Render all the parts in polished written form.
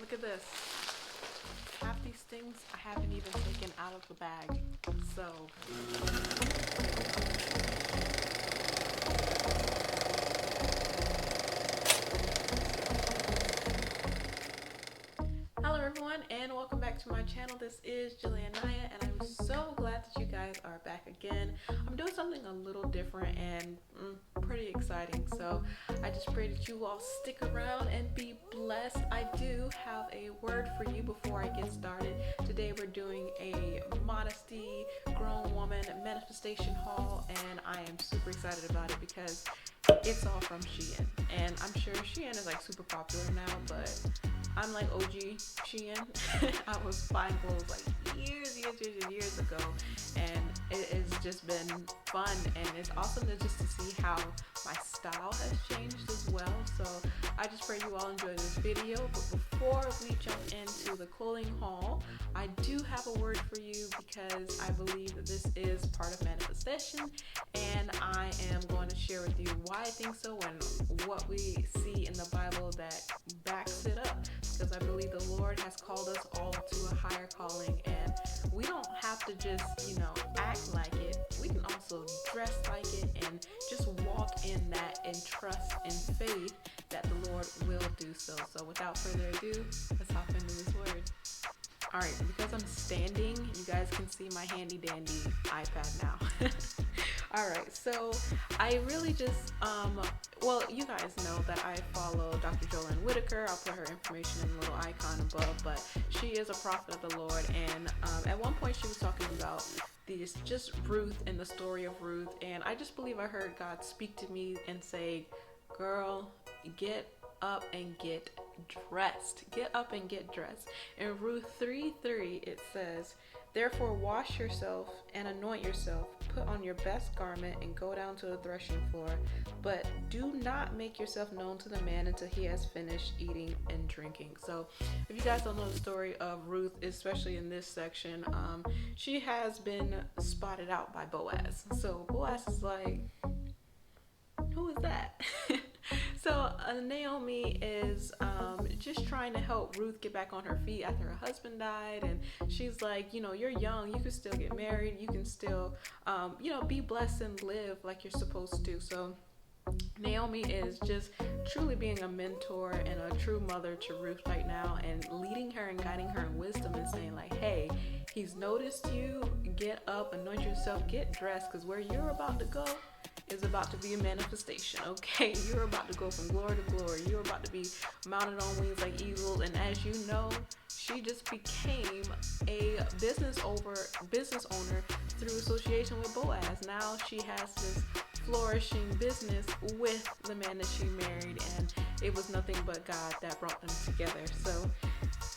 Look at this. Half these things I haven't even taken out of the bag. So hello everyone and welcome back to my channel. This is JoLynne Whittaker and I'm so glad that you guys are back again. I'm doing something a little different and pretty exciting. So I just pray that you all stick around and be blessed. I do have a word for you before I get started. Today we're doing a modesty grown woman manifestation haul and I am super excited about it because it's all from Shein. And I'm sure Shein is like super popular now, but I'm like OG Shein. I was buying clothes like years ago, and it has just been fun, and it's awesome to see how my style has changed as well. So I just pray you all enjoy this video. But before we jump into the clothing haul, I do have a word for you because I believe that this is part of manifestation, and I am going to share with you why I think so and what we see in the Bible that backs it up. Because I believe the Lord has called us all to a higher calling, and we don't have to just, act like it. We can also dress like it and just walk in that and trust and faith that the Lord will do so. So without further ado, let's hop into this word. All right, because I'm standing, you guys can see my handy dandy iPad now. All right, so I really just, well, you guys know that I follow Dr. JoLynne Whittaker. I'll put her information in the little icon above, but she is a prophet of the Lord. And at one point she was talking about just Ruth and the story of Ruth. And I just believe I heard God speak to me and say, girl, get up and get dressed. Get up and get dressed. In Ruth 3:3, it says, therefore wash yourself and anoint yourself, put on your best garment and go down to the threshing floor, but do not make yourself known to the man until he has finished eating and drinking. So if you guys don't know the story of Ruth, especially in this section, she has been spotted out by Boaz. So Boaz is like, who is that? So Naomi is just trying to help Ruth get back on her feet after her husband died, and she's like, you're young, you can still get married, you can still be blessed and live like you're supposed to. So Naomi is just truly being a mentor and a true mother to Ruth right now, and leading her and guiding her in wisdom and saying like, hey, he's noticed you, get up, anoint yourself, get dressed, because where you're about to go is about to be a manifestation, okay? You're about to go from glory to glory. You're about to be mounted on wings like eagles. And as you know, she just became a business owner through association with Boaz. Now she has this flourishing business with the man that she married, and it was nothing but God that brought them together. So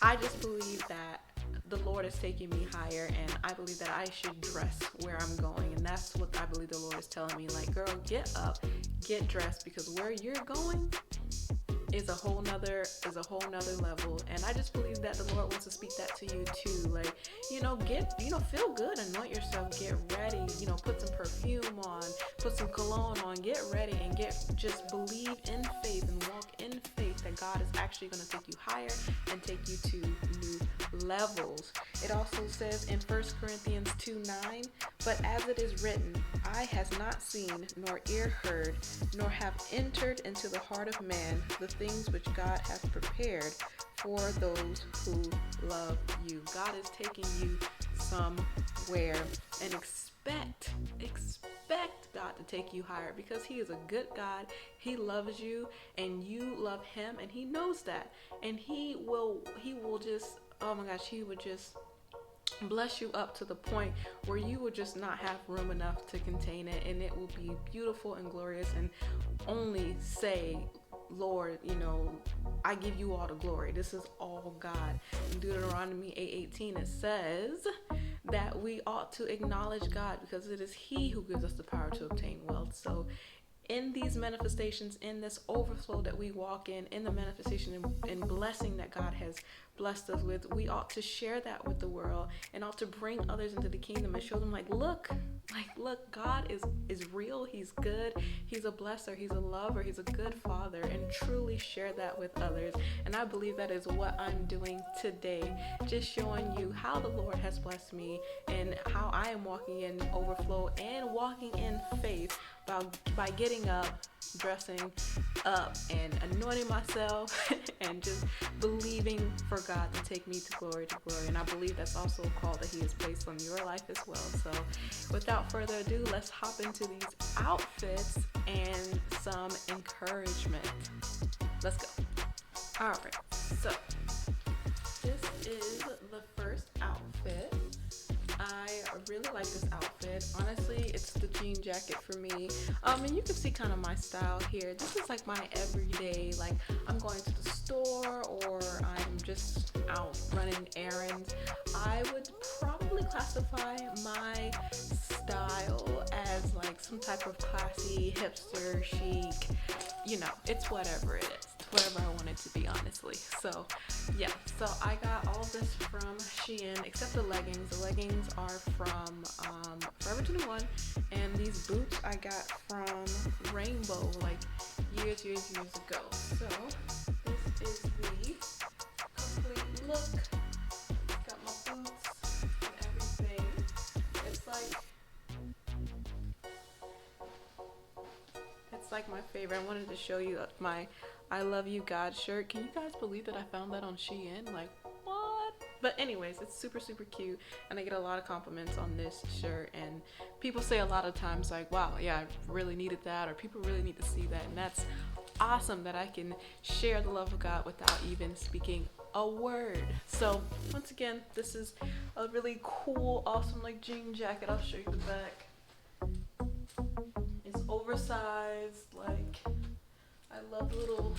I just believe that the Lord is taking me higher, and I believe that I should dress where I'm going, and that's what I believe the Lord is telling me. Like, girl, get up, get dressed, because where you're going is a whole nother level. And I just believe that the Lord wants to speak that to you too. Like, feel good, anoint yourself, get ready, put some perfume on, put some cologne on, get ready and just believe in faith and walk in faith that God is actually going to take you higher and take you to new levels. It also says in 1 Corinthians 2:9, but as it is written, eye has not seen, nor ear heard, nor have entered into the heart of man the things which God has prepared for those who love you. God is taking you somewhere, and expect God to take you higher, because he is a good God. He loves you and you love him, and he knows that, and he will just, oh my gosh, he would just bless you up to the point where you will just not have room enough to contain it, and it will be beautiful and glorious, and only say, Lord, I give you all the glory. This is all God. In Deuteronomy 8:18, it says that we ought to acknowledge God because it is he who gives us the power to obtain wealth. So in these manifestations, in this overflow that we walk in the manifestation and blessing that God has blessed us with, we ought to share that with the world and ought to bring others into the kingdom and show them look, God is real. He's good. He's a blesser. He's a lover. He's a good father, and truly share that with others. And I believe that is what I'm doing today, just showing you how the Lord has blessed me and how I am walking in overflow and walking in faith by getting up, dressing up, and anointing myself and just believing for God to take me to glory. And I believe that's also a call that He has placed on your life as well. So without further ado, let's hop into these outfits and some encouragement. Let's go. All right, so this is the first outfit. I really like this outfit. Honestly, it's the jean jacket for me. And you can see kind of my style here. This is like my everyday, like I'm going to the store or I'm just out running errands. I would probably classify my style as like some type of classy, hipster, chic, it's whatever it is. Whatever I want it to be, honestly. So yeah, so I got all this from Shein except the leggings. The leggings are from Forever 21, and these boots I got from Rainbow like years ago. So this is the complete look. Got my boots and everything. It's like my favorite. I wanted to show you my I Love You God shirt. Can you guys believe that I found that on Shein? Like, what? But anyways, it's super cute, and I get a lot of compliments on this shirt, and people say a lot of times like, wow, yeah, I really needed that, or people really need to see that, and that's awesome that I can share the love of God without even speaking a word. So once again, this is a really cool, awesome like jean jacket. I'll show you the back. It's oversized, like I love the little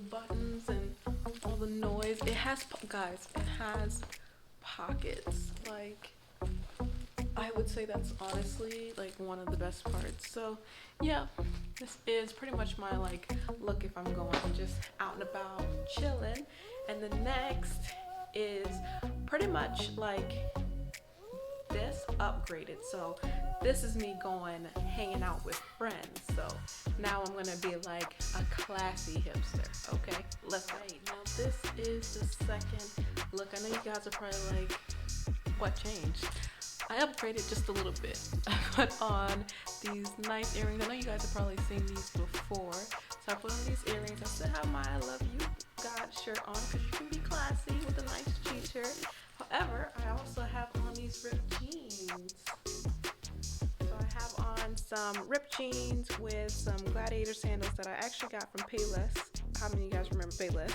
buttons and all the noise. It has, guys, it has pockets. Like, I would say that's honestly like one of the best parts. So yeah, this is pretty much my like look if I'm going just out and about chilling. And the next is pretty much like this upgraded. So this is me going hanging out with friends. So now I'm gonna be like a classy hipster. Okay, let's go. Now this is the second look. I know you guys are probably like, what changed? I upgraded just a little bit. I put on these nice earrings. I know you guys have probably seen these before. So I put on these earrings. I still have my I Love You God shirt on because you can be classy with a nice t-shirt. However, I also have on these ripped jeans. So I have on some ripped jeans with some gladiator sandals that I actually got from Payless. How many of you guys remember Payless?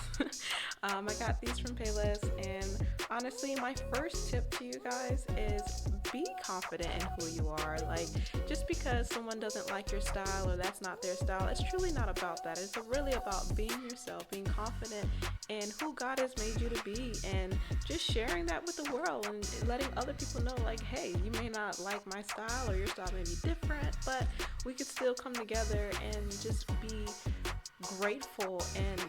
I got these from Payless, and honestly, my first tip to you guys is be confident in who you are. Like, just because someone doesn't like your style or that's not their style, it's truly not about that. It's really about being yourself, being confident in who God has made you to be, and just sharing that with the world and letting other people know, like, hey, you may not like my style or your style may be different, but we could still come together and just be grateful and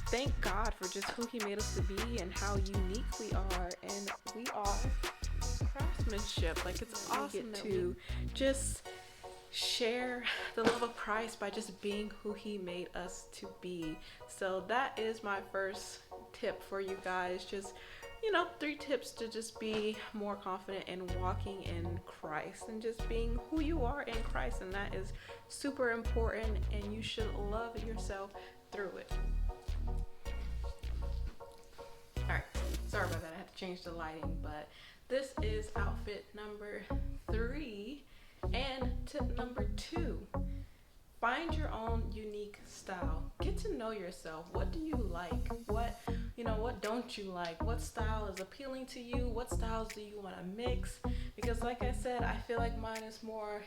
thank God for just who He made us to be and how unique we are. And we are craftsmanship. Like, it's awesome to just share the love of Christ by just being who He made us to be. So that is my first tip for you guys. Just 3 tips to just be more confident in walking in Christ and just being who you are in Christ. And that is super important, and you should love yourself through it. Alright, sorry about that. I had to change the lighting, but this is outfit number 3. And tip number 2, find your own unique style. Get to know yourself. What do you like? What don't you like? What style is appealing to you? What styles do you want to mix? Because like I said, I feel like mine is more,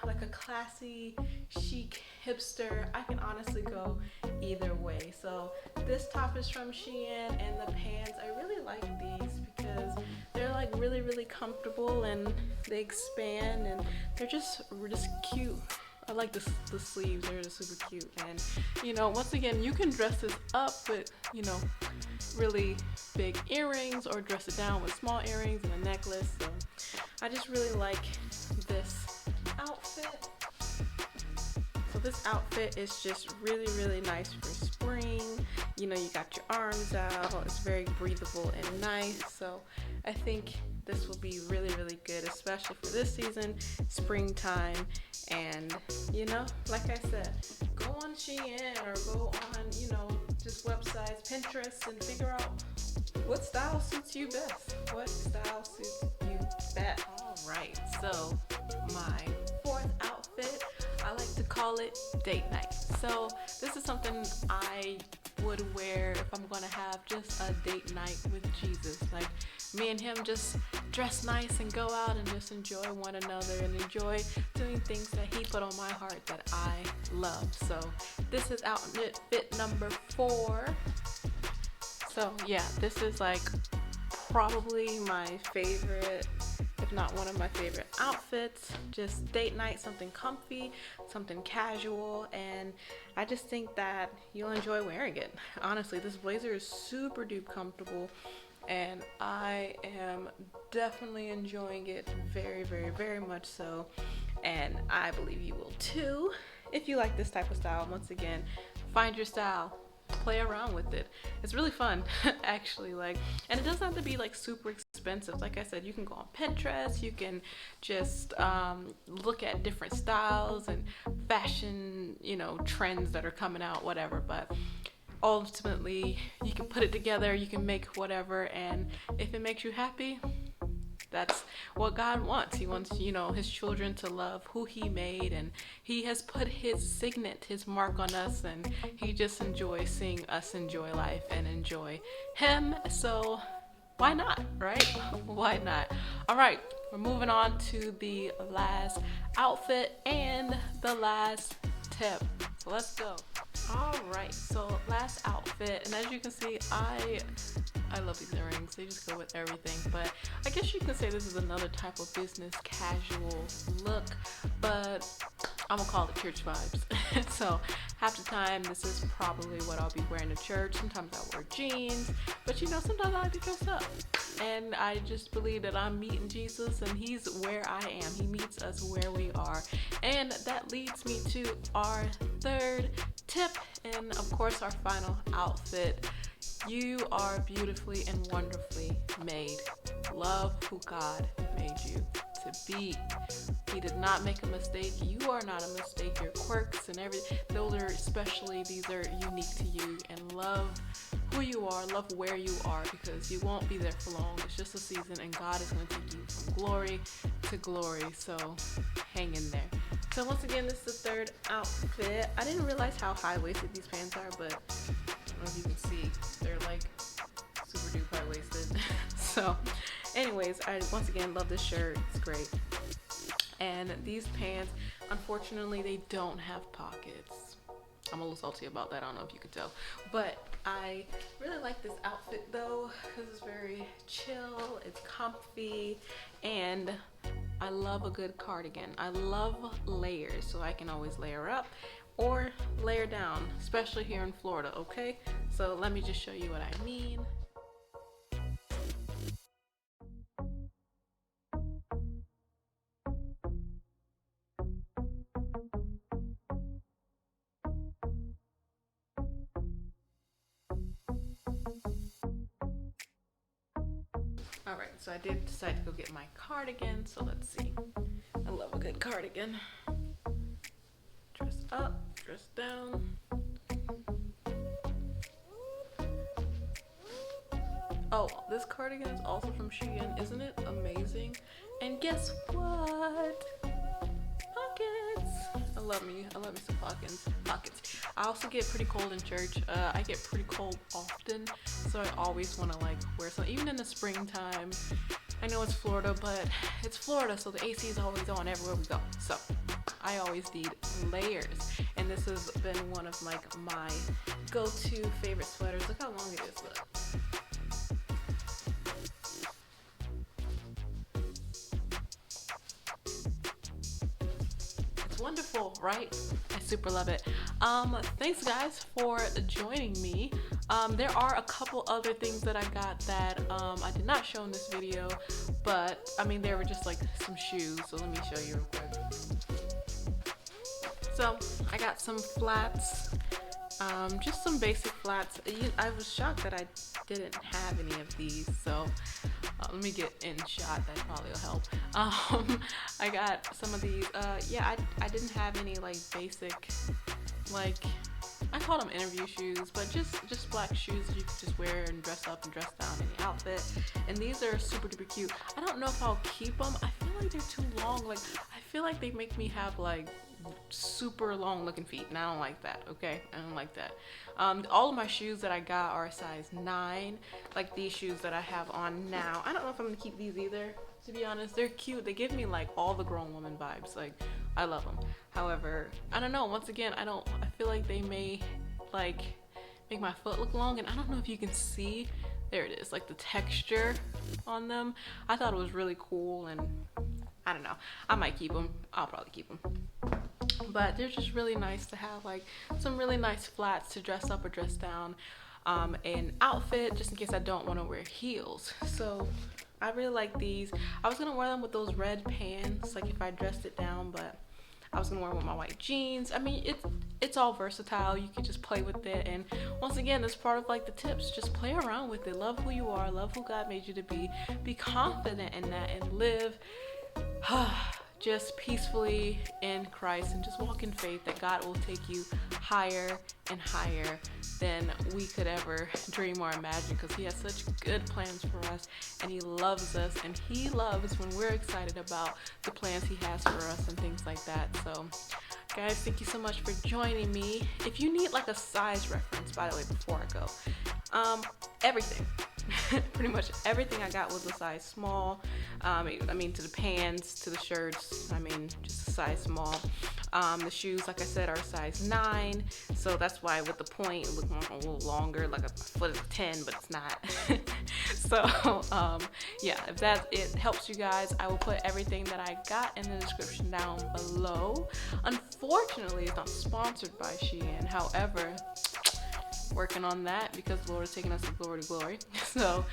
like a classy, chic, hipster. I can honestly go either way. So this top is from Shein, and the pants, I really like these because they're like really comfortable, and they expand, and they're just cute. I like the sleeves, they're just super cute. And you know, once again, you can dress this up with, you know, really big earrings, or dress it down with small earrings and a necklace. So I just really like this outfit. So this outfit is just really nice for spring. You know, you got your arms out, it's very breathable and nice. So I think this will be really good, especially for this season, springtime. And you know, like I said, go on Shein or go on, you know, just websites, Pinterest, and figure out what style suits you best. What style suits you best? All right, so my fourth outfit, I like to call it date night. So this is something I would wear if I'm gonna have just a date night with Jesus. Like me and him just dress nice and go out and just enjoy one another and enjoy doing things that he put on my heart that I love. So this is outfit number 4. So yeah, this is like probably my favorite, if not one of my favorite outfits. Just date night, something comfy, something casual, and I just think that you'll enjoy wearing it. Honestly, this blazer is super duper comfortable, and I am definitely enjoying it very much so, and I believe you will too. If you like this type of style, once again, find your style, play around with it. It's really fun actually, like, and it doesn't have to be like super expensive. Like I said, you can go on Pinterest, you can just look at different styles and fashion, you know, trends that are coming out, whatever, but ultimately you can put it together, you can make whatever, and if it makes you happy, that's what God wants. He wants, you know, his children to love who he made, and he has put his signet, his mark on us, and he just enjoys seeing us enjoy life and enjoy him. So why not, right? Why not? All right, we're moving on to the last outfit and the last tip. So let's go. All right, so last outfit, and as you can see, I love these earrings. They just go with everything, but I guess you can say this is another type of business casual look, but I'm gonna call it church vibes. So half the time, this is probably what I'll be wearing to church. Sometimes I wear jeans, but you know, sometimes I like to dress up. And I just believe that I'm meeting Jesus and he's where I am. He meets us where we are. And that leads me to our third tip, and of course our final outfit. You are beautifully and wonderfully made. Love who God made you to be. He did not make a mistake. You are not a mistake. Your quirks and everything, those are especially, these are unique to you. And love who you are, love where you are, because you won't be there for long. It's just a season, and God is going to take you from glory to glory. So hang in there. So once again, this is the third outfit. I didn't realize how high-waisted these pants are, but I don't know if you can see. They're like super duper high-waisted. So anyways, I once again love this shirt. It's great. And these pants, unfortunately, they don't have pockets. I'm a little salty about that. I don't know if you could tell, but I really like this outfit though, because it's very chill, it's comfy, and I love a good cardigan. I love layers, so I can always layer up or layer down, especially here in Florida, okay? So let me just show you what I mean. All right, so I did decide to go get my cardigan, so let's see. I love a good cardigan. Dress up, dress down. Oh, this cardigan is also from Shein. Isn't it amazing? And guess what? Pockets. I love me some pockets. I also get pretty cold in church. I get pretty cold often, so I always want to like wear something, even in the springtime. I know it's Florida, but it's Florida, so the AC is always on everywhere we go. So I always need layers, and this has been one of like my go-to favorite sweaters. Look how long it is. Look. wonderful, right? I super love it. Thanks guys for joining me. There are a couple other things that I got that I did not show in this video, but I mean they were just like some shoes, so let me show you real quick. So I got some flats, just some basic flats. I was shocked that I didn't have any of these, so let me get in shot, that probably will help. I got some of these. Yeah, I didn't have any like basic, like I call them interview shoes, but just black shoes that you can just wear and dress up and dress down any outfit. And these are super duper cute. I don't know if I'll keep them. I feel like they're too long. Like I feel like they make me have like super long looking feet, and I don't like that. Okay, I don't like that. All of my shoes that I got are a size 9, like these shoes that I have on now. I don't know if I'm gonna keep these either, to be honest. They're cute. They give me like all the grown woman vibes. Like I love them. However, I don't know, once again, I feel like they may like make my foot look long, and I don't know if you can see, there it is, like the texture on them. I thought it was really cool, and I don't know, I might keep them. I'll probably keep them. But they're just really nice to have, like some really nice flats to dress up or dress down an outfit, just in case I don't want to wear heels. So I really like these. I was gonna wear them with those red pants, like if I dressed it down, but I was gonna wear them with my white jeans. I mean, it's all versatile. You can just play with it, and once again, it's part of like the tips. Just play around with it. Love who you are. Love who God made you to be. Be confident in that, and live just peacefully in Christ, and just walk in faith that God will take you higher and higher than we could ever dream or imagine, because he has such good plans for us, and he loves us, and he loves when we're excited about the plans he has for us and things like that. So guys, thank you so much for joining me. If you need like a size reference, by the way, before I go, everything pretty much everything I got was a size small. I mean, to the pants, to the shirts, I mean, just a size small. The shoes, like I said, are a size 9, so that's why with the point it looked a little longer, like a foot is 10, but it's not. So yeah, if it helps you guys, I will put everything that I got in the description down below. Unfortunately, it's not sponsored by Shein. However, working on that, because the Lord is taking us from glory to glory. So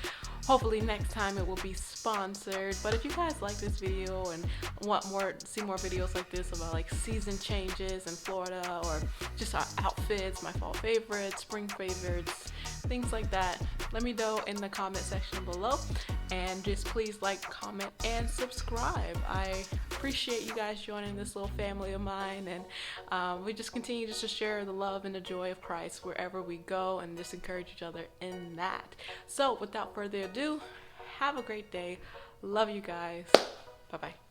hopefully next time it will be sponsored. But if you guys like this video and want see more videos like this about like season changes in Florida, or just our outfits, my fall favorites, spring favorites, things like that, let me know in the comment section below. And just please like, comment, and subscribe. I appreciate you guys joining this little family of mine, and we just continue just to share the love and the joy of Christ wherever we go, and just encourage each other in that. So without further ado, have a great day. Love you guys. Bye bye.